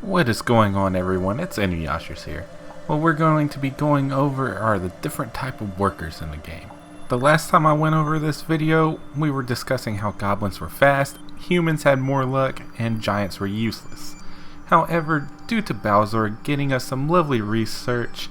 What is going on, everyone? It's Anlytics here. What we're going to be going over are the different type of workers in the game. The last time I went over this video, we were discussing how goblins were fast, humans had more luck, and giants were useless. However, due to Balzor getting us some lovely research,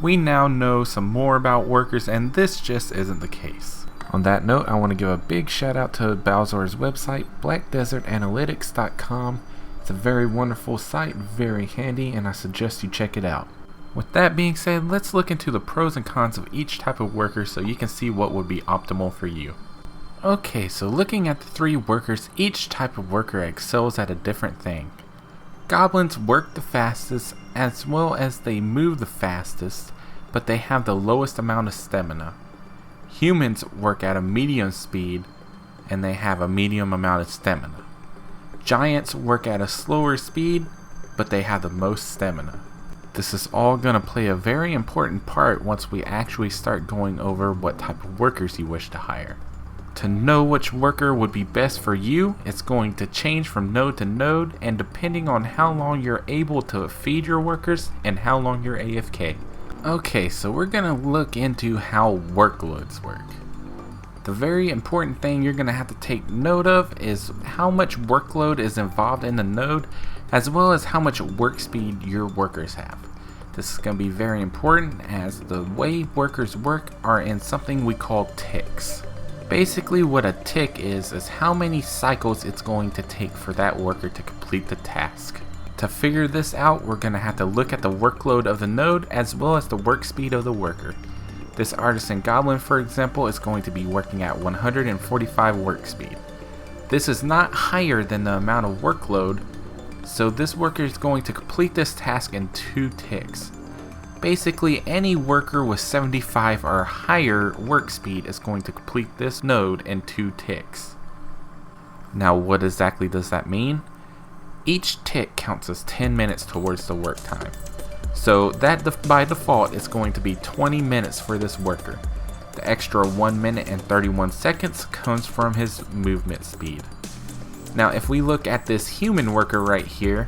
we now know some more about workers, and this just isn't the case. On that note, I want to give a big shout out to Balzor's website, blackdesertanlytics.com. It's a very wonderful site, very handy, and I suggest you check it out. With that being said, let's look into the pros and cons of each type of worker so you can see what would be optimal for you. Okay, so looking at the three workers, each type of worker excels at a different thing. Goblins work the fastest as well as they move the fastest, but they have the lowest amount of stamina. Humans work at a medium speed and they have a medium amount of stamina. Giants work at a slower speed, but they have the most stamina. This is all going to play a very important part once we actually start going over what type of workers you wish to hire. To know which worker would be best for you, it's going to change from node to node and depending on how long you're able to feed your workers and how long you're AFK. Okay, so we're going to look into how workloads work. The very important thing you're going to have to take note of is how much workload is involved in the node, as well as how much work speed your workers have. This is going to be very important as the way workers work are in something we call ticks. Basically what a tick is how many cycles it's going to take for that worker to complete the task. To figure this out, we're going to have to look at the workload of the node as well as the work speed of the worker. This artisan goblin, for example, is going to be working at 145 work speed. This is not higher than the amount of workload, so this worker is going to complete this task in 2 ticks. Basically, any worker with 75 or higher work speed is going to complete this node in 2 ticks. Now, what exactly does that mean? Each tick counts as 10 minutes towards the work time. So that by default is going to be 20 minutes for this worker. The extra 1 minute and 31 seconds comes from his movement speed. Now if we look at this human worker right here,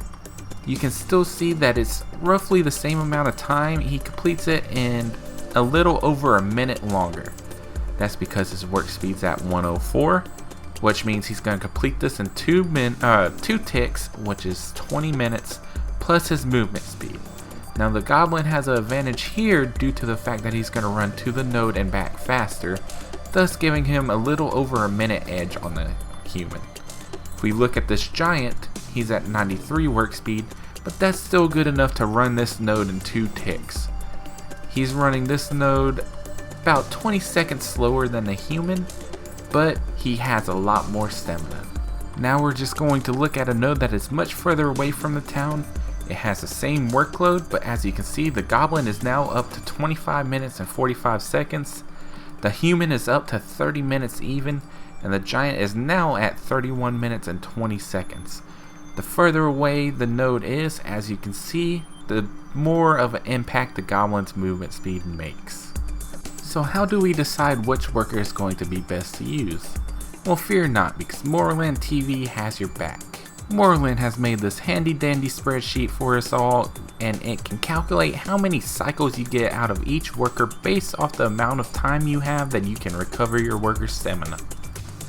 you can still see that it's roughly the same amount of time. He completes it in a little over a minute longer. That's because his work speed's at 104, which means he's going to complete this in 2 ticks, which is 20 minutes, plus his movement speed. Now the goblin has an advantage here due to the fact that he's going to run to the node and back faster, thus giving him a little over a minute edge on the human. If we look at this giant, he's at 93 work speed, but that's still good enough to run this node in 2 ticks. He's running this node about 20 seconds slower than the human, but he has a lot more stamina. Now we're just going to look at a node that is much further away from the town. It has the same workload, but as you can see, the goblin is now up to 25 minutes and 45 seconds. The human is up to 30 minutes even, and the giant is now at 31 minutes and 20 seconds. The further away the node is, as you can see, the more of an impact the goblin's movement speed makes. So how do we decide which worker is going to be best to use? Well, fear not, because Morrolan TV has your back. Morrolan has made this handy dandy spreadsheet for us all, and it can calculate how many cycles you get out of each worker based off the amount of time you have that you can recover your worker's stamina.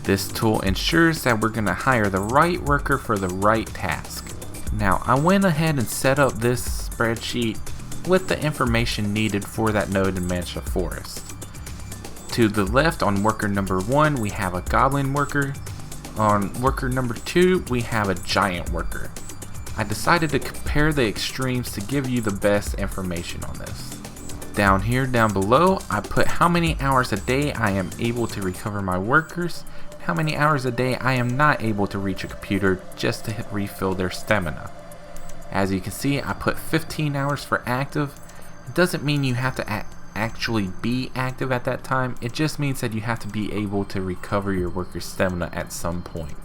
This tool ensures that we're going to hire the right worker for the right task. Now I went ahead and set up this spreadsheet with the information needed for that node in Mancha Forest. To the left on worker number 1 we have a goblin worker. On worker number 2 we have a giant worker. I decided to compare the extremes to give you the best information on this. Down here down below I put how many hours a day I am able to recover my workers, how many hours a day I am not able to reach a computer just to refill their stamina. As you can see, I put 15 hours for active. It doesn't mean you have to actually be active at that time, it just means that you have to be able to recover your worker's stamina at some point.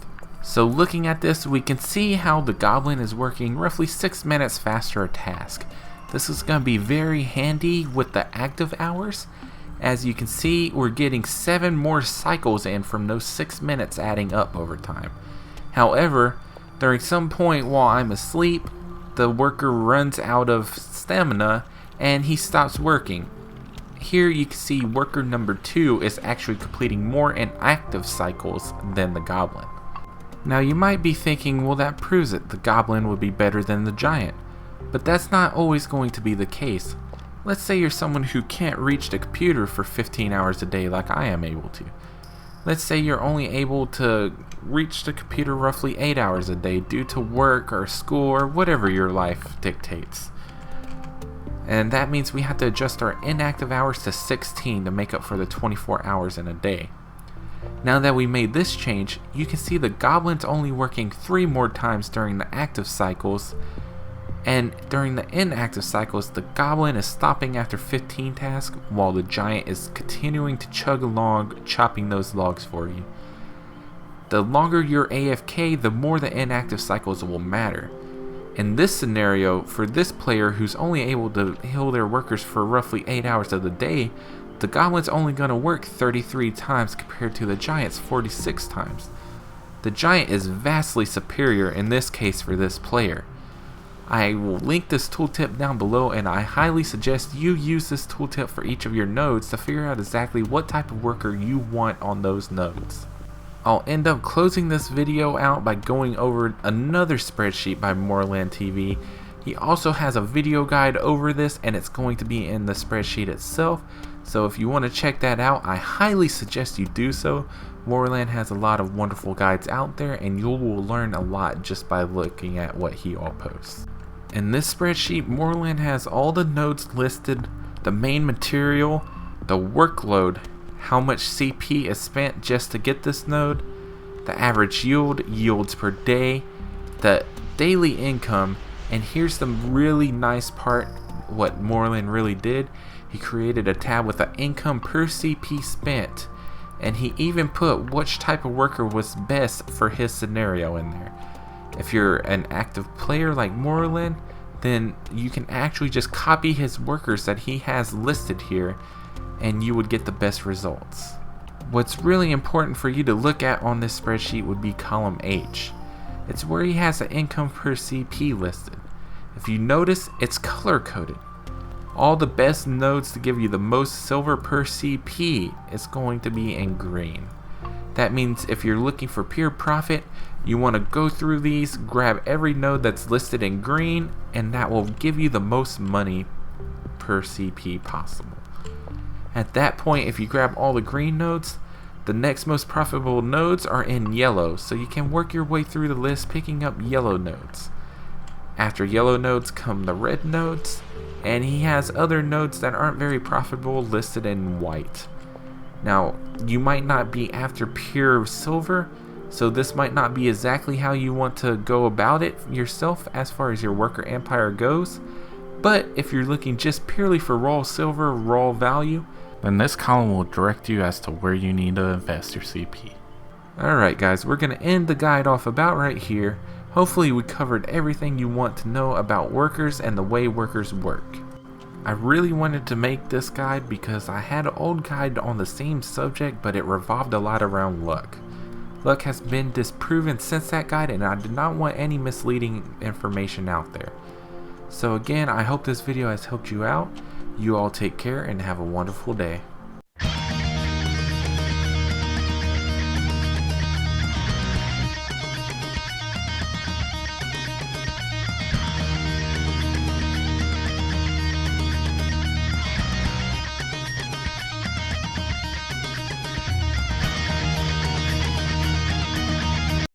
So looking at this, we can see how the goblin is working roughly 6 minutes faster a task. This is going to be very handy with the active hours. As you can see, we're getting 7 more cycles in from those 6 minutes adding up over time. However, during some point while I'm asleep, the worker runs out of stamina and he stops working. Here you can see worker number 2 is actually completing more inactive cycles than the goblin. Now you might be thinking, well, that proves it, the goblin would be better than the giant. But that's not always going to be the case. Let's say you're someone who can't reach the computer for 15 hours a day like I am able to. Let's say you're only able to reach the computer roughly 8 hours a day due to work or school or whatever your life dictates. And that means we have to adjust our inactive hours to 16 to make up for the 24 hours in a day. Now that we made this change, you can see the goblin's only working 3 more times during the active cycles, and during the inactive cycles, the goblin is stopping after 15 tasks while the giant is continuing to chug along, chopping those logs for you. The longer you're AFK, the more the inactive cycles will matter. In this scenario, for this player who's only able to heal their workers for roughly 8 hours of the day, the goblin's only going to work 33 times compared to the giant's 46 times. The giant is vastly superior in this case for this player. I will link this tooltip down below, and I highly suggest you use this tooltip for each of your nodes to figure out exactly what type of worker you want on those nodes. I'll end up closing this video out by going over another spreadsheet by Morrolan TV. He also has a video guide over this, and it's going to be in the spreadsheet itself. So if you want to check that out, I highly suggest you do so. Morrolan has a lot of wonderful guides out there, and you will learn a lot just by looking at what he all posts. In this spreadsheet, Morrolan has all the nodes listed, the main material, the workload, how much CP is spent just to get this node, the average yields per day, the daily income, and here's the really nice part, what Morrolan really did. He created a tab with the income per CP spent, and he even put which type of worker was best for his scenario in there. If you're an active player like Morrolan, then you can actually just copy his workers that he has listed here, and you would get the best results. What's really important for you to look at on this spreadsheet would be column H. It's where he has the income per CP listed. If you notice, it's color coded. All the best nodes to give you the most silver per CP is going to be in green. That means if you're looking for pure profit, you want to go through these, grab every node that's listed in green, and that will give you the most money per CP possible. At that point, if you grab all the green nodes, the next most profitable nodes are in yellow, so you can work your way through the list picking up yellow nodes. After yellow nodes come the red nodes, and he has other nodes that aren't very profitable listed in white. Now, you might not be after pure silver, so this might not be exactly how you want to go about it yourself as far as your worker empire goes, but if you're looking just purely for raw silver, raw value, then this column will direct you as to where you need to invest your CP. Alright guys, we're going to end the guide off about right here. Hopefully we covered everything you want to know about workers and the way workers work. I really wanted to make this guide because I had an old guide on the same subject, but it revolved a lot around luck. Luck has been disproven since that guide, and I did not want any misleading information out there. So again, I hope this video has helped you out. You all take care and have a wonderful day.